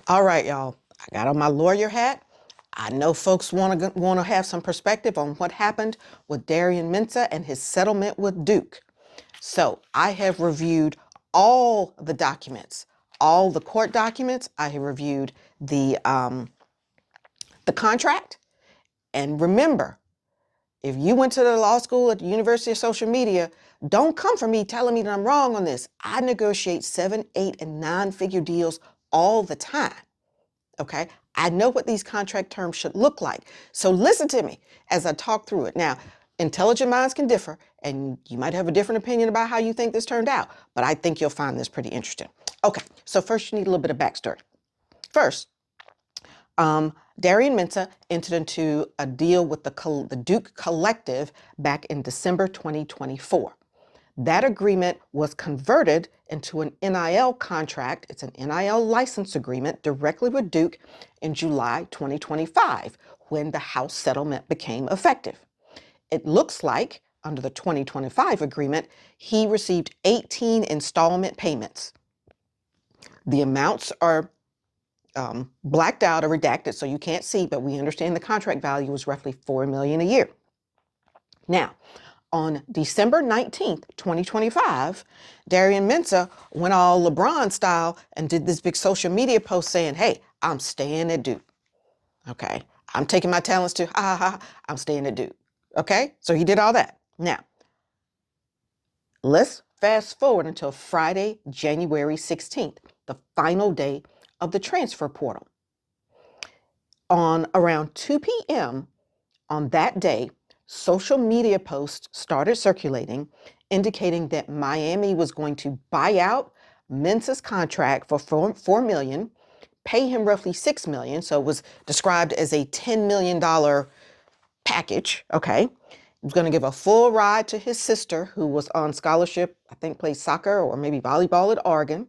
All right, y'all. I got on my lawyer hat. I know folks want to have some perspective on what happened with Darian Mensah and his settlement with Duke. So I have reviewed all the documents, all the court documents. I have reviewed the contract. And remember, if you went to the law school at the University of Social Media, don't come for me telling me that I'm wrong on this. I negotiate 7, 8, and 9-figure deals all the time. Okay, I know what these contract terms should look like. So listen to me as I talk through it. Now, intelligent minds can differ, and you might have a different opinion about how you think this turned out, but I think you'll find this pretty interesting. Okay, so first you need a little bit of backstory. First, Darian Mensah entered into a deal with the Duke Collective back in December 2024. That agreement was converted into an NIL contract. It's an NIL license agreement directly with Duke in July 2025 when the House settlement became effective. It looks like under the 2025 agreement, he received 18 installment payments. The amounts are blacked out or redacted so you can't see, but we understand the contract value was roughly $4 million a year. Now, on December 19th, 2025, Darian Mensah went all LeBron style and did this big social media post saying, hey, I'm staying at Duke. Okay, I'm taking my talents to, I'm staying at Duke. Okay, so he did all that. Now, let's fast forward until Friday, January 16th, the final day of the transfer portal. On around 2 p.m. on that day, social media posts started circulating indicating that Miami was going to buy out Mensah's contract for $4 million, pay him roughly $6 million. So it was described as a $10 million package. Okay. He was going to give a full ride to his sister, who was on scholarship, I think played soccer or maybe volleyball at Oregon,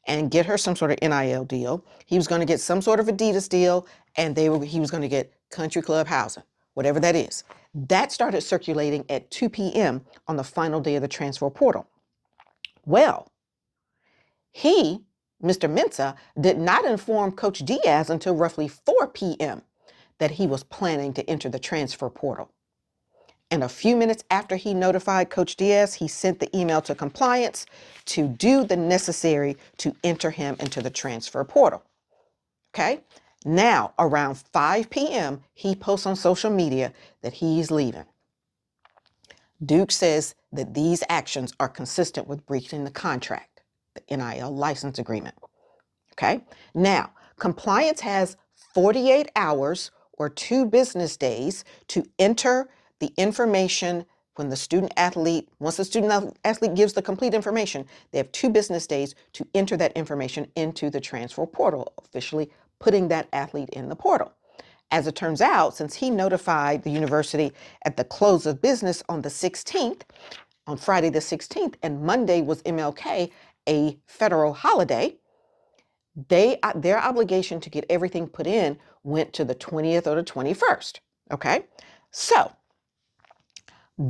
and get her some sort of NIL deal. He was going to get some sort of Adidas deal, and he was going to get country club housing, whatever that is. That started circulating at 2 p.m. on the final day of the transfer portal. Well, Mr. Mensah, did not inform Coach Diaz until roughly 4 p.m. that he was planning to enter the transfer portal. And a few minutes after he notified Coach Diaz, he sent the email to compliance to do the necessary to enter him into the transfer portal. Okay? Now, around 5 p.m., he posts on social media that he's leaving. Duke says that these actions are consistent with breaching the contract, the NIL license agreement. Okay? Now, compliance has 48 hours or 2 business days to enter the information once the student athlete gives the complete information, they have 2 business days to enter that information into the transfer portal, officially putting that athlete in the portal. As it turns out, since he notified the university at the close of business on the 16th, on Friday the 16th, and Monday was MLK, a federal holiday, their obligation to get everything put in went to the 20th or the 21st. Okay? So,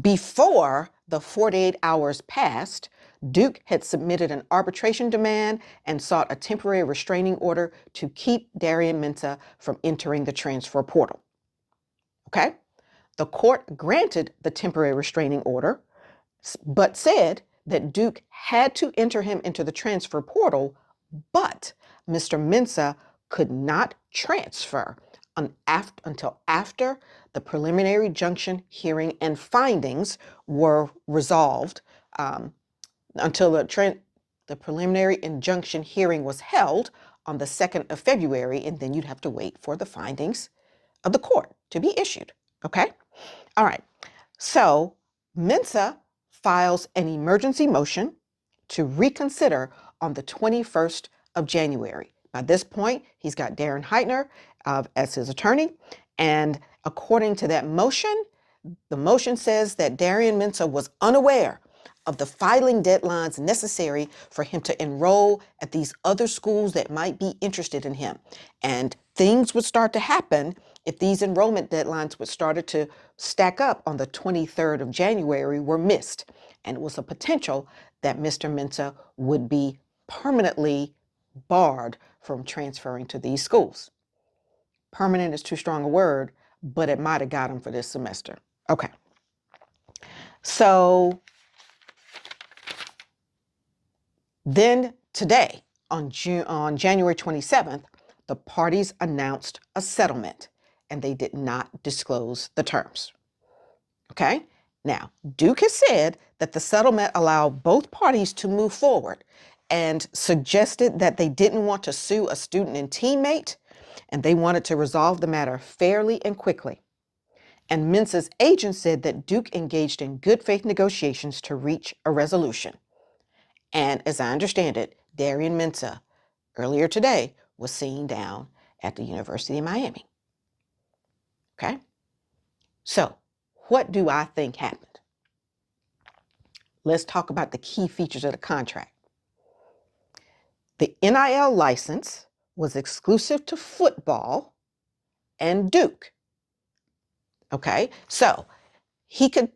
before the 48 hours passed, Duke had submitted an arbitration demand and sought a temporary restraining order to keep Darian Mensah from entering the transfer portal. Okay? The court granted the temporary restraining order, but said that Duke had to enter him into the transfer portal, but Mr. Mensah could not transfer until after the preliminary injunction hearing and findings were resolved, until the preliminary injunction hearing was held on the 2nd of February, and then you'd have to wait for the findings of the court to be issued. Okay? All right. So Mensah files an emergency motion to reconsider on the 21st of January. By this point, he's got Darren Heitner as his attorney. And according to that motion, the motion says that Darian Mensah was unaware of the filing deadlines necessary for him to enroll at these other schools that might be interested in him. And things would start to happen if these enrollment deadlines would started to stack up on the 23rd of January were missed. And it was a potential that Mr. Mensah would be permanently barred from transferring to these schools. Permanent is too strong a word, but it might have got him for this semester. Okay. So then today, on January 27th, the parties announced a settlement, and they did not disclose the terms. Okay? Now, Duke has said that the settlement allowed both parties to move forward and suggested that they didn't want to sue a student and teammate, and they wanted to resolve the matter fairly and quickly. And Mensah's agent said that Duke engaged in good faith negotiations to reach a resolution. And as I understand it, Darian Mensah earlier today was seen down at the University of Miami. Okay? So, what do I think happened? Let's talk about the key features of the contract. The NIL license was exclusive to football and Duke. Okay? So, he could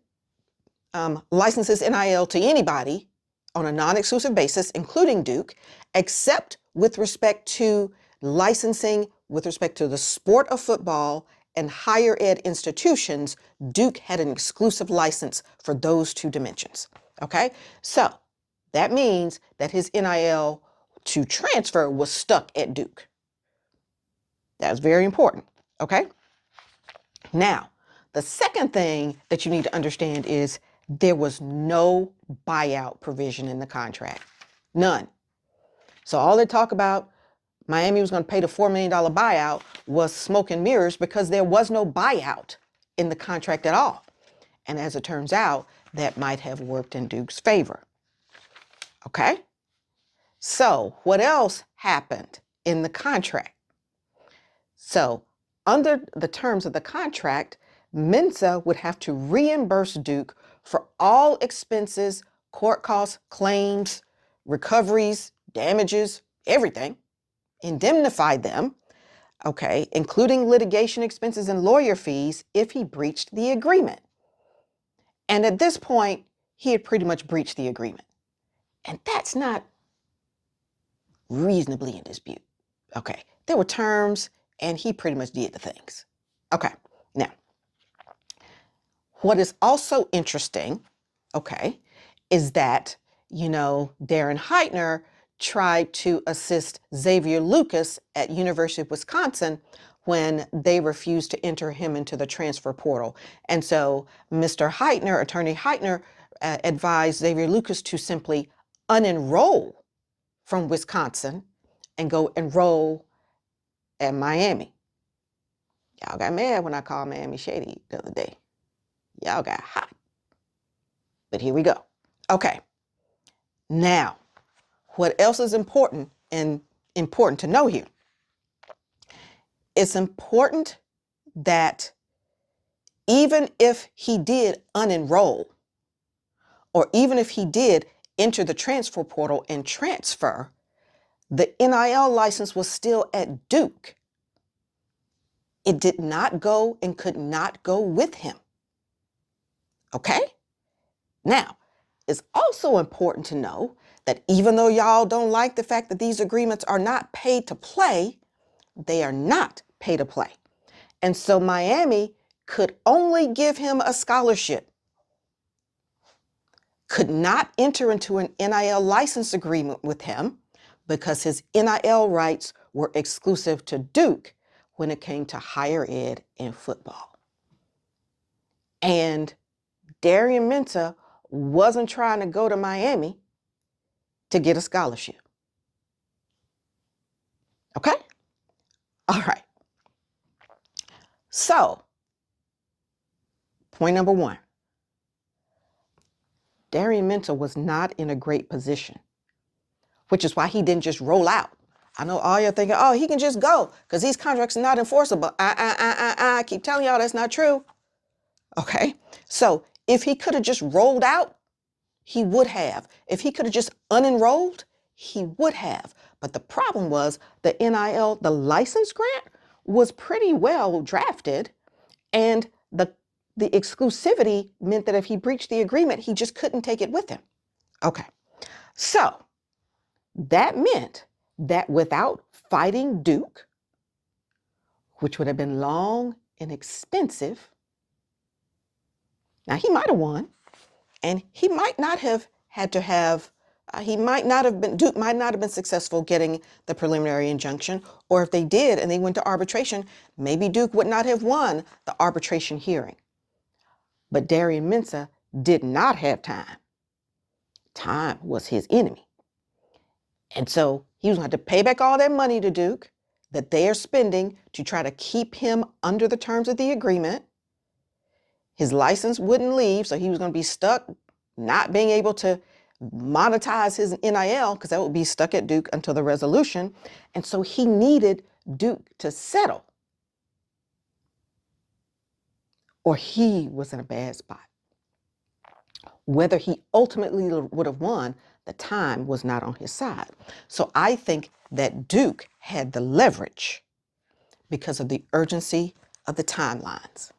license his NIL to anybody on a non-exclusive basis, including Duke, except with respect to licensing with respect to the sport of football and higher ed institutions. Duke had an exclusive license for those two dimensions. Okay, so that means that his NIL to transfer was stuck at Duke. That's very important. Okay, now the second thing that you need to understand is there was no buyout provision in the contract. None. So all they talk about, Miami was going to pay the $4 million buyout, was smoke and mirrors, because there was no buyout in the contract at all. And as it turns out, that might have worked in Duke's favor. Okay? So what else happened in the contract? So under the terms of the contract, Mensah would have to reimburse Duke for all expenses, court costs, claims, recoveries, damages, everything, indemnify them, okay, including litigation expenses and lawyer fees if he breached the agreement. And at this point, he had pretty much breached the agreement. And that's not reasonably in dispute. Okay, there were terms and he pretty much did the things. Okay, now, what is also interesting, okay, is that, Darren Heitner tried to assist Xavier Lucas at University of Wisconsin when they refused to enter him into the transfer portal. And so Mr. Heitner, Attorney Heitner, advised Xavier Lucas to simply unenroll from Wisconsin and go enroll at Miami. Y'all got mad when I called Miami shady the other day. Y'all got hot. But here we go. Okay. Now, what else is important to know here? It's important that even if he did unenroll, or even if he did enter the transfer portal and transfer, the NIL license was still at Duke. It did not go and could not go with him. Okay? Now, it's also important to know that even though y'all don't like the fact that these agreements are not paid to play, they are not pay to play. And so Miami could only give him a scholarship, could not enter into an NIL license agreement with him because his NIL rights were exclusive to Duke when it came to higher ed and football. And Darian Mensah wasn't trying to go to Miami to get a scholarship. Okay? All right. So, point number one, Darian Mensah was not in a great position, which is why he didn't just roll out. I know all you're thinking, oh, he can just go because these contracts are not enforceable. I keep telling y'all that's not true. Okay? So, if he could have just rolled out, he would have. If he could have just unenrolled, he would have. But the problem was the NIL, the license grant, was pretty well drafted, and the exclusivity meant that if he breached the agreement, he just couldn't take it with him. Okay, so that meant that without fighting Duke, which would have been long and expensive. Now, he might have won, and he might not have had to have, Duke might not have been successful getting the preliminary injunction, or if they did and they went to arbitration, maybe Duke would not have won the arbitration hearing. But Darian Mensah did not have time. Time was his enemy. And so he was going to have to pay back all that money to Duke that they are spending to try to keep him under the terms of the agreement. His license wouldn't leave, so he was going to be stuck not being able to monetize his NIL because that would be stuck at Duke until the resolution. And so he needed Duke to settle, or he was in a bad spot. Whether he ultimately would have won, the time was not on his side. So I think that Duke had the leverage because of the urgency of the timelines.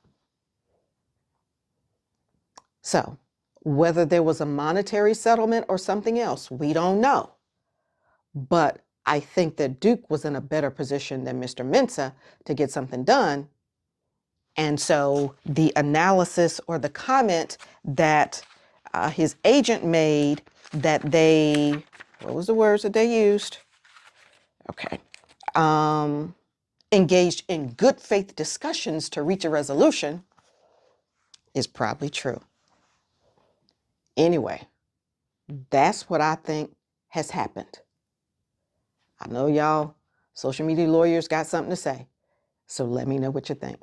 So whether there was a monetary settlement or something else, we don't know. But I think that Duke was in a better position than Mr. Mensah to get something done. And so the analysis or the comment that his agent made, that they, what was the words that they used? Okay. Engaged in good faith discussions to reach a resolution is probably true. Anyway, that's what I think has happened. I know y'all social media lawyers got something to say, so let me know what you think.